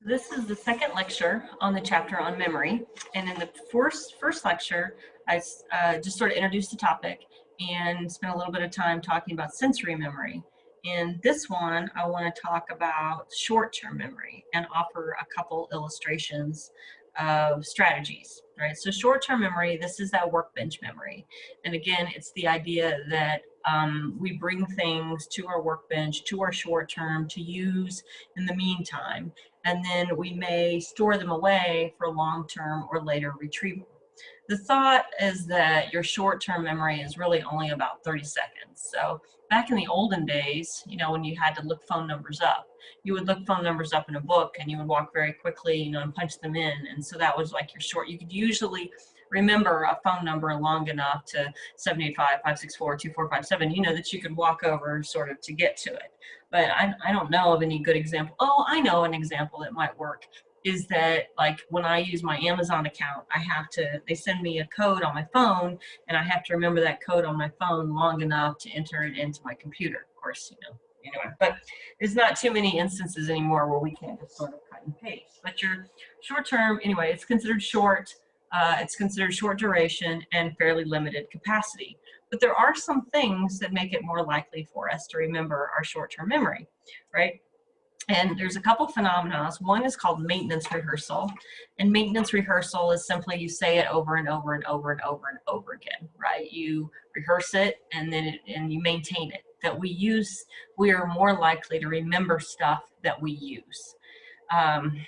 This is the second lecture on the chapter on memory. And in the first lecture, I just sort of introduced the topic and spent a little bit of time talking about sensory memory. In this one, I want to talk about short-term memory and offer a couple illustrations of strategies, right? So short-term memory, this is that workbench memory. And again, it's the idea that we bring things to our workbench, to our short-term to use in the meantime, and then we may store them away for long-term or later retrieval. The thought is that your short-term memory is really only about 30 seconds. So back in the olden days, when you had to look phone numbers up, you would look phone numbers up in a book and you would walk very quickly, and punch them in. And so that was like your short. You could usually remember a phone number long enough to 785-564-2457, that you could walk over sort of to get to it. But I don't know of any good example. Oh, I know an example that might work is that, like, when I use my Amazon account, they send me a code on my phone and I have to remember that code on my phone long enough to enter it into my computer. Of course, anyway, but there's not too many instances anymore where we can just sort of cut and paste. But your short term, anyway, it's considered short. It's considered short duration and fairly limited capacity. But there are some things that make it more likely for us to remember our short-term memory, right? And there's a couple phenomena. One is called maintenance rehearsal. And maintenance rehearsal is simply you say it over and over and over and over and over again, right? You rehearse it and then you maintain it. That we are more likely to remember stuff that we use. I'm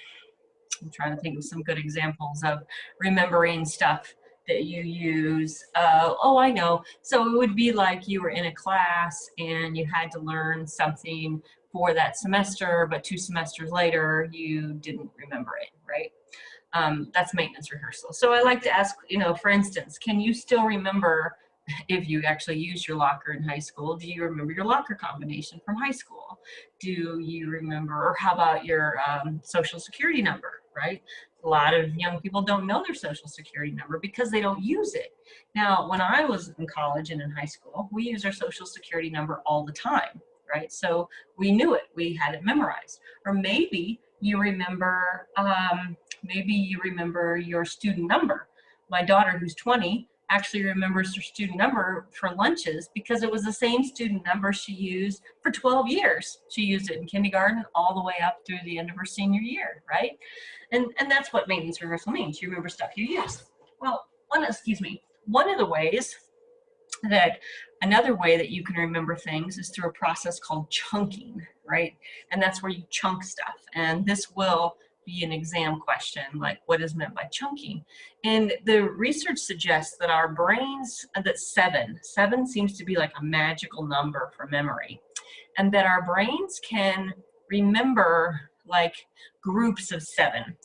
trying to think of some good examples of remembering stuff that you use. Oh, I know. So it would be like you were in a class and you had to learn something for that semester, but 2 semesters later, you didn't remember it, right? That's maintenance rehearsal. So I like to ask, for instance, can you still remember if you actually used your locker in high school? Do you remember your locker combination from high school? Do you remember, or how about your social security number, right? A lot of young people don't know their social security number because they don't use it. Now, when I was in college and in high school, we used our social security number all the time, right? So we knew it, we had it memorized. Or maybe you remember, your student number. My daughter, who's 20, actually remembers her student number for lunches because it was the same student number she used for 12 years. She used it in kindergarten all the way up through the end of her senior year, right? And that's what maintenance rehearsal means. You remember stuff you use. Well, another way that you can remember things is through a process called chunking, right? And that's where you chunk stuff. And this will be an exam question, like what is meant by chunking. And the research suggests that our brains, that seven seems to be like a magical number for memory, and that our brains can remember like groups of 7.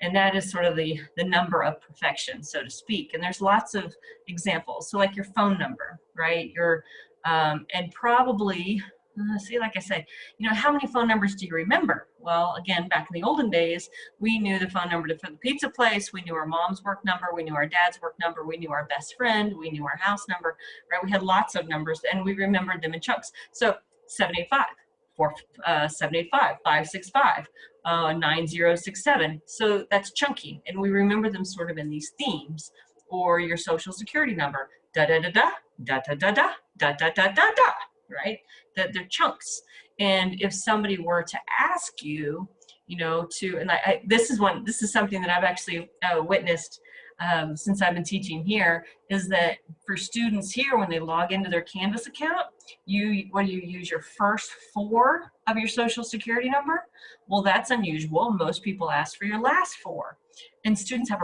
And that is sort of the number of perfection, so to speak. And there's lots of examples. So like your phone number, right? And probably, like I said, how many phone numbers do you remember? Well, again, back in the olden days, we knew the phone number for the pizza place. We knew our mom's work number. We knew our dad's work number. We knew our best friend. We knew our house number, right? We had lots of numbers and we remembered them in chunks. So 785, 785, 565, 9067. So that's chunky. And we remember them sort of in these themes. Or your social security number, da da da da, da da da da, da da da da da. Right? That they're chunks. And if somebody were to ask you, this is something that I've actually witnessed since I've been teaching here, is that for students here, when they log into their Canvas account, you use your first 4 of your social security number. Well, that's unusual. Most people ask for your last 4. And students have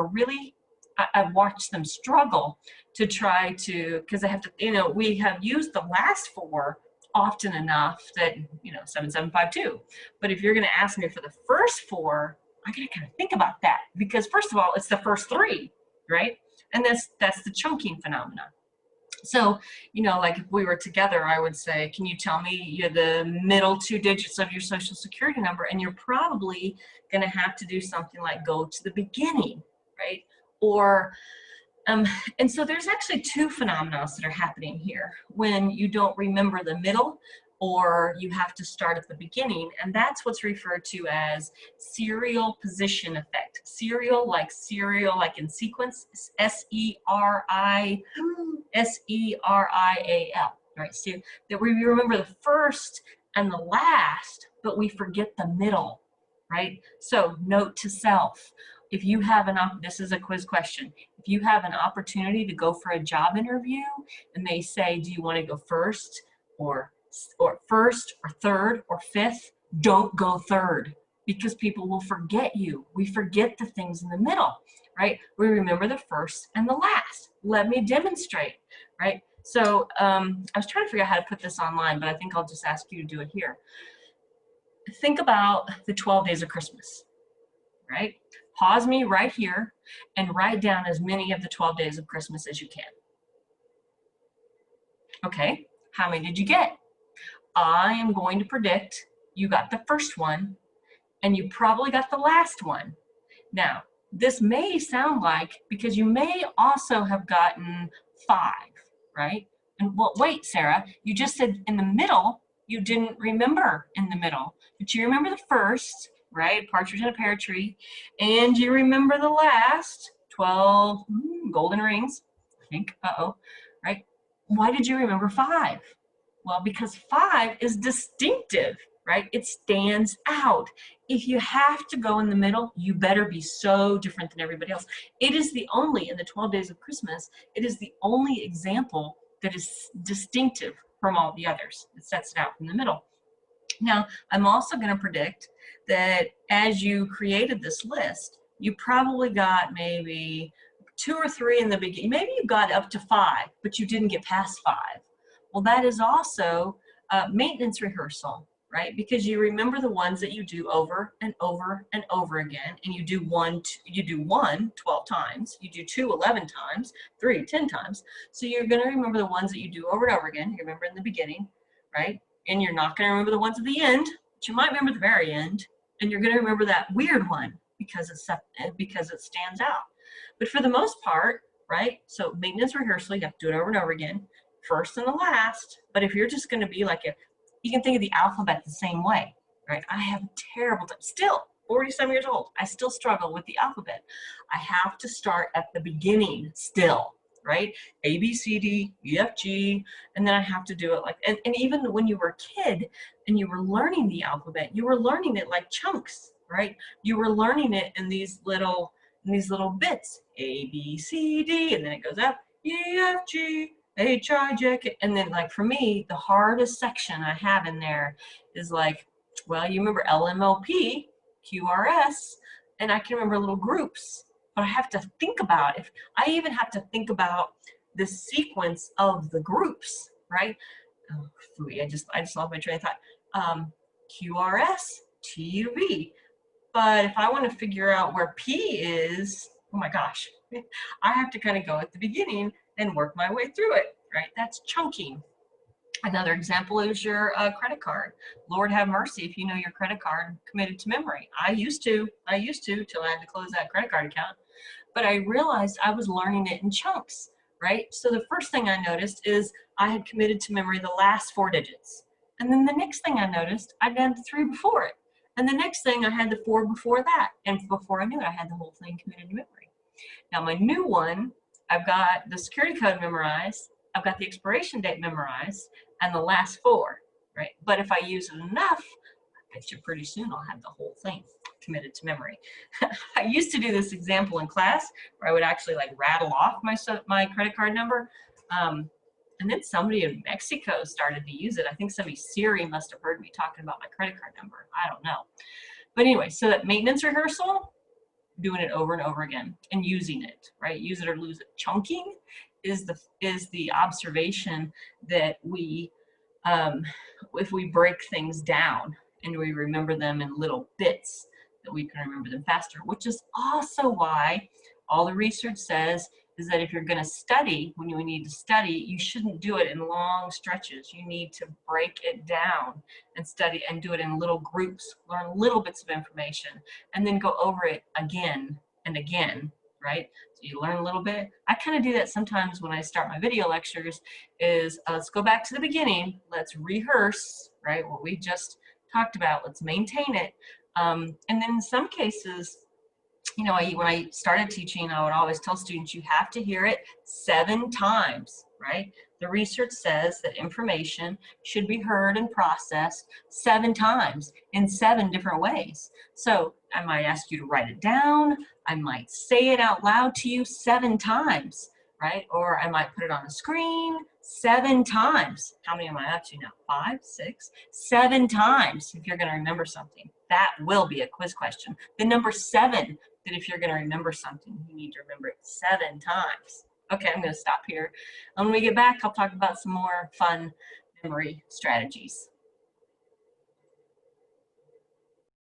I've watched them struggle to try to, because they have to, we have used the last 4 often enough that, 7752. But if you're going to ask me for the first 4, I got to kind of think about that, because first of all, it's the first 3, right? And that's the chunking phenomena. So, like if we were together, I would say, can you tell me the middle 2 digits of your social security number? And you're probably going to have to do something like go to the beginning, right? Or, and so there's actually 2 phenomena that are happening here when you don't remember the middle or you have to start at the beginning, and that's what's referred to as serial position effect. Serial, like in sequence, S-E-R-I-A-L, right? So that we remember the first and the last, but we forget the middle, right? So note to self, if you have this is a quiz question, if you have an opportunity to go for a job interview and they say, do you want to go first or third or fifth, don't go third, because people will forget you. We forget the things in the middle, right? We remember the first and the last. Let me demonstrate, right? So I was trying to figure out how to put this online, but I think I'll just ask you to do it here. Think about the 12 days of Christmas, right? Pause me right here and write down as many of the 12 days of Christmas as you can. Okay, how many did you get? I am going to predict you got the first one and you probably got the last one. Now, this may sound like, because you may also have gotten 5, right? And well, wait, Sarah, you just said in the middle, you didn't remember in the middle, but you remember the first, right? Partridge in a pear tree, and you remember the last 12 golden rings, I think, right? Why did you remember 5? Well, because 5 is distinctive, right? It stands out. If you have to go in the middle, you better be so different than everybody else. It is the only, in the 12 days of Christmas, it is the only example that is distinctive from all the others. It sets it out from the middle. Now, I'm also going to predict that as you created this list, you probably got maybe 2 or 3 in the beginning. Maybe you got up to 5, but you didn't get past 5. Well, that is also maintenance rehearsal, right? Because you remember the ones that you do over and over and over again, and you do one 12 times, you do 2 11 times, 3 10 times. So you're going to remember the ones that you do over and over again. You remember in the beginning, right? And you're not going to remember the ones at the end, but you might remember the very end, and you're going to remember that weird one because it stands out. But for the most part, right? So maintenance rehearsal, you have to do it over and over again. First and the last, but if you're just going to be like you can think of the alphabet the same way, right? I have terrible time, still 40-some years old, I still struggle with the alphabet. I have to start at the beginning still, right? A, B, C, D, E, F, G, and then I have to do it like, and even when you were a kid and you were learning the alphabet, you were learning it like chunks, right? You were learning it in these little bits, A, B, C, D, and then it goes up, E, F, G, H, I, J, K, and then like for me, the hardest section I have in there is like, well, you remember L, M, O, P, Q, R, S, and I can remember little groups, but I have to think about it. I even have to think about the sequence of the groups, right? Oh, I just lost my train of thought. Q, R, S, T, U, V. But if I want to figure out where P is, oh my gosh, I have to kind of go at the beginning and work my way through it, right? That's chunking. Another example is your credit card. Lord have mercy if you know your credit card committed to memory. I used to till I had to close that credit card account. But I realized I was learning it in chunks, right? So the first thing I noticed is I had committed to memory the last 4 digits. And then the next thing I noticed, I'd done the 3 before it. And the next thing I had the 4 before that. And before I knew it, I had the whole thing committed to memory. Now my new one, I've got the security code memorized, I've got the expiration date memorized, and the last 4, right? But if I use it enough, I bet you pretty soon I'll have the whole thing committed to memory. I used to do this example in class where I would actually like rattle off my credit card number. And then somebody in Mexico started to use it. I think somebody, Siri, must have heard me talking about my credit card number. I don't know. But anyway, so that maintenance rehearsal, doing it over and over again and using it, right? Use it or lose it. Chunking is the observation that we, if we break things down and we remember them in little bits, that we can remember them faster, which is also why all the research says is that if you're going to study, when you need to study, you shouldn't do it in long stretches. You need to break it down and study and do it in little groups, learn little bits of information, and then go over it again and again, right? So you learn a little bit. I kind of do that sometimes when I start my video lectures is let's go back to the beginning. Let's rehearse, right? What we just talked about. Let's maintain it. And then in some cases, you know, when I started teaching, I would always tell students you have to hear it 7 times, right? The research says that information should be heard and processed 7 times in 7 different ways. So I might ask you to write it down. I might say it out loud to you 7 times, right? Or I might put it on the screen 7 times. How many am I up to now? 5, 6, 7 times if you're going to remember something. That will be a quiz question. The number 7, that if you're going to remember something, you need to remember it 7 times. Okay, I'm going to stop here. When we get back, I'll talk about some more fun memory strategies.